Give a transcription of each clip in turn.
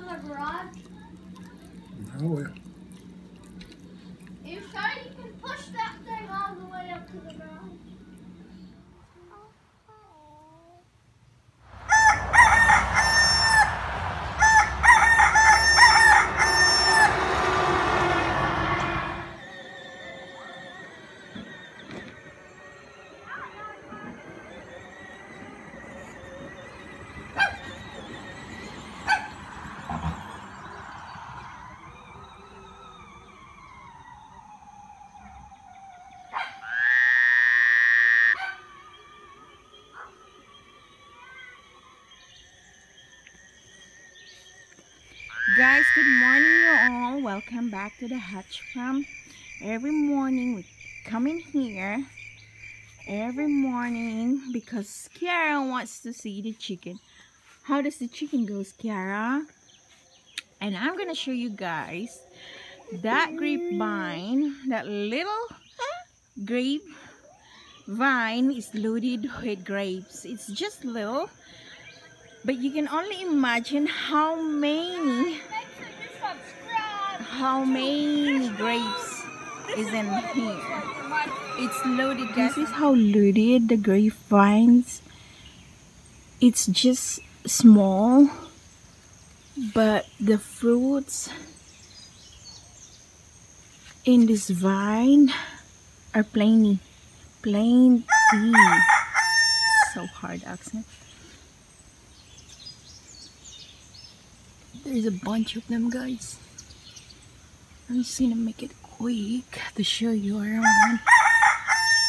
the garage? No. Are you sure you can push that thing all the way up to the garage? Guys, good morning you all. Welcome back to the hatch farm. Every morning we come in here every morning because Kiara wants to see the chicken. How does the chicken go, Kiara? And I'm gonna show you guys that grapevine, that little grapevine is loaded with grapes. It's just little, but you can only imagine how many grapes is in here. It's loaded, guys. This is how loaded the grapevines. It's just small, but the fruits in this vine are plenty. So hard accent. There's a bunch of them, guys. I'm just gonna make it quick to show you around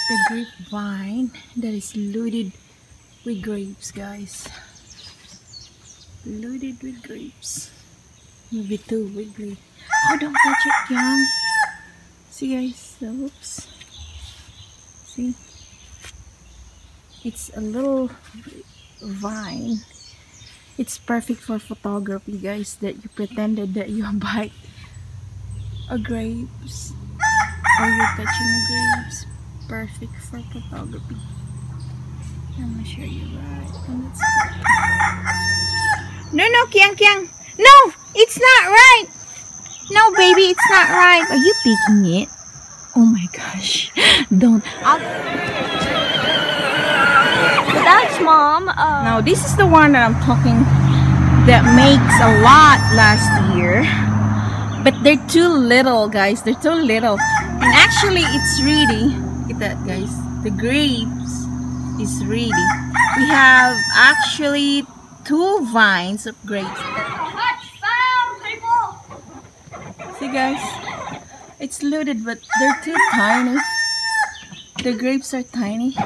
the grapevine that is loaded with grapes, guys. Loaded with grapes. Maybe too wiggly. Oh, don't touch it, Yang. See, guys. Oops. See? It's a little vine. It's perfect for photography, guys, that you pretended that you bite a grapes or you're touching the grapes. Perfect for photography. I'm gonna show you right on that spot. No, Kiang. No, it's not right. No, baby, it's not right. Are you picking it? Oh my gosh. Don't. But that's Mom. Now, this is the one that I'm talking that makes a lot last year. But they're too little, guys. They're too little. And actually, it's ready. Look at that, guys. The grapes is ready. We have actually 2 vines of grapes. See, guys? It's loaded, but they're too tiny. The grapes are tiny.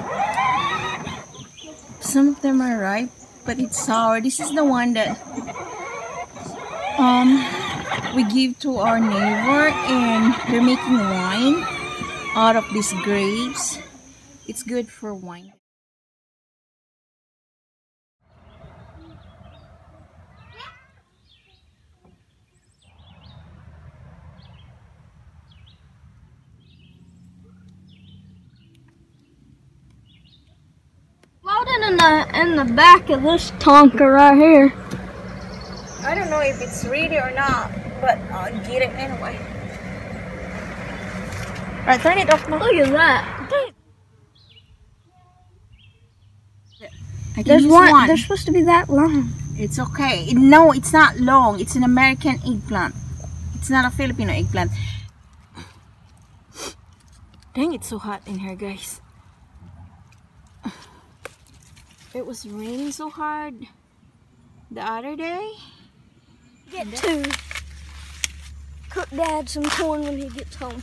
Some of them are ripe, but it's sour. This is the one that we give to our neighbor, and they're making wine out of these grapes. It's good for wine. Floating in the back of this tonka right here. I don't know if it's ready or not, but I'll get it anyway. Alright, turn it off now. Look at that. There's one. They're supposed to be that long. It's okay. No, it's not long. It's an American eggplant. It's not a Filipino eggplant. Dang, it's so hot in here, guys. It was raining so hard the other day. Get to cook Dad some corn when he gets home.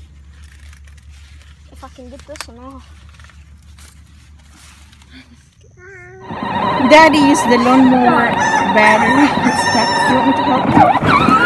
If I can get this one off. Daddy used the lawnmower battery. It's stuck. You want me to help you?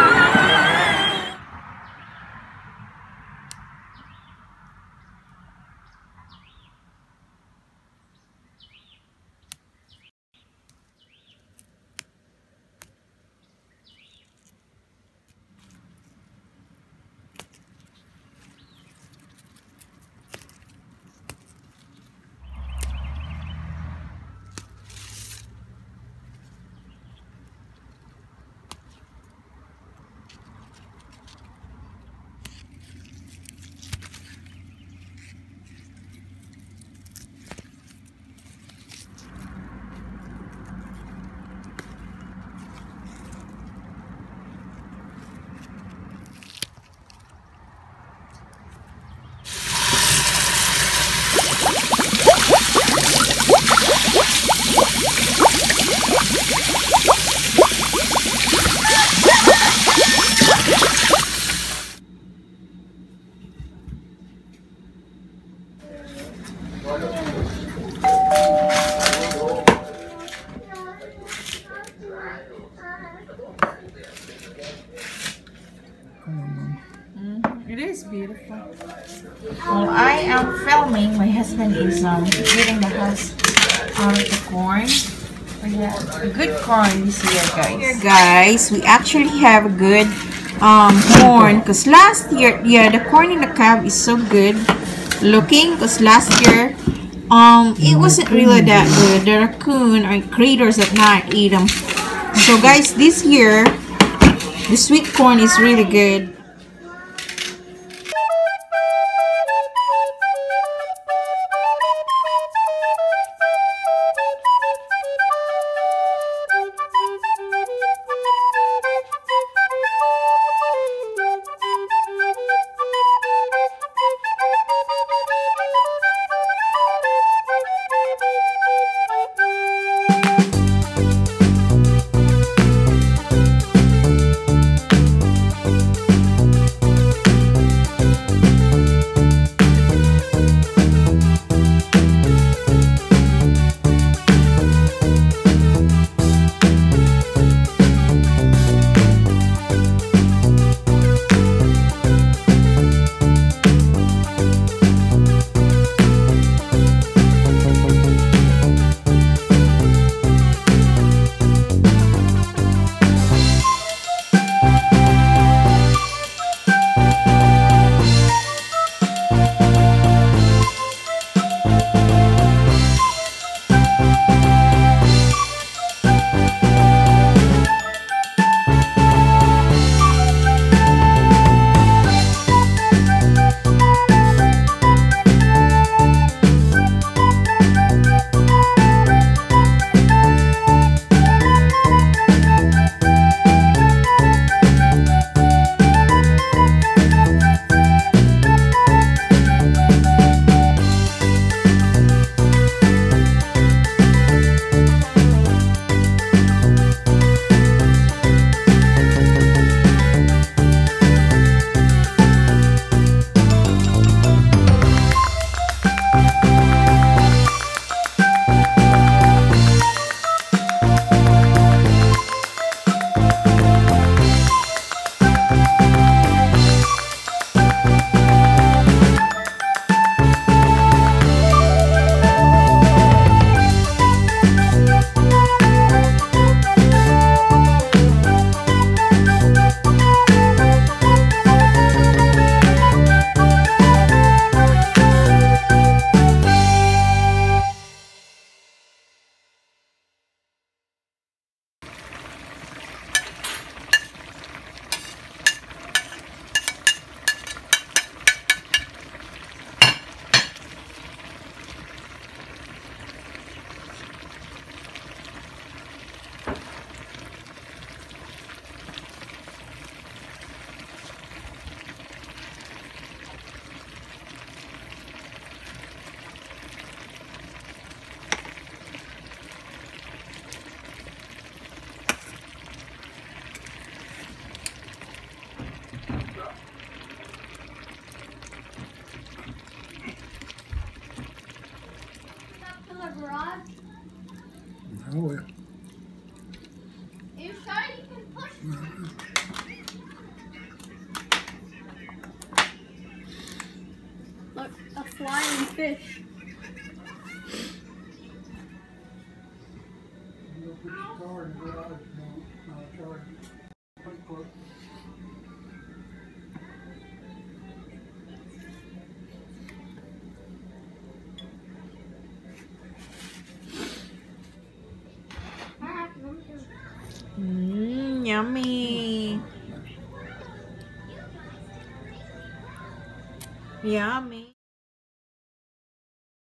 It is beautiful. While I am filming, my husband is getting the husk out of the corn. Yeah, good corn this year, guys. Here, guys, we actually have a good corn because last year, yeah, the corn in the cab is so good looking because last year, it wasn't really that good. The raccoon or critters at night eat them. So, guys, this year, the sweet corn is really good. Oh, yeah. You sure you can push? Look, a flying fish. Yummy. Yummy.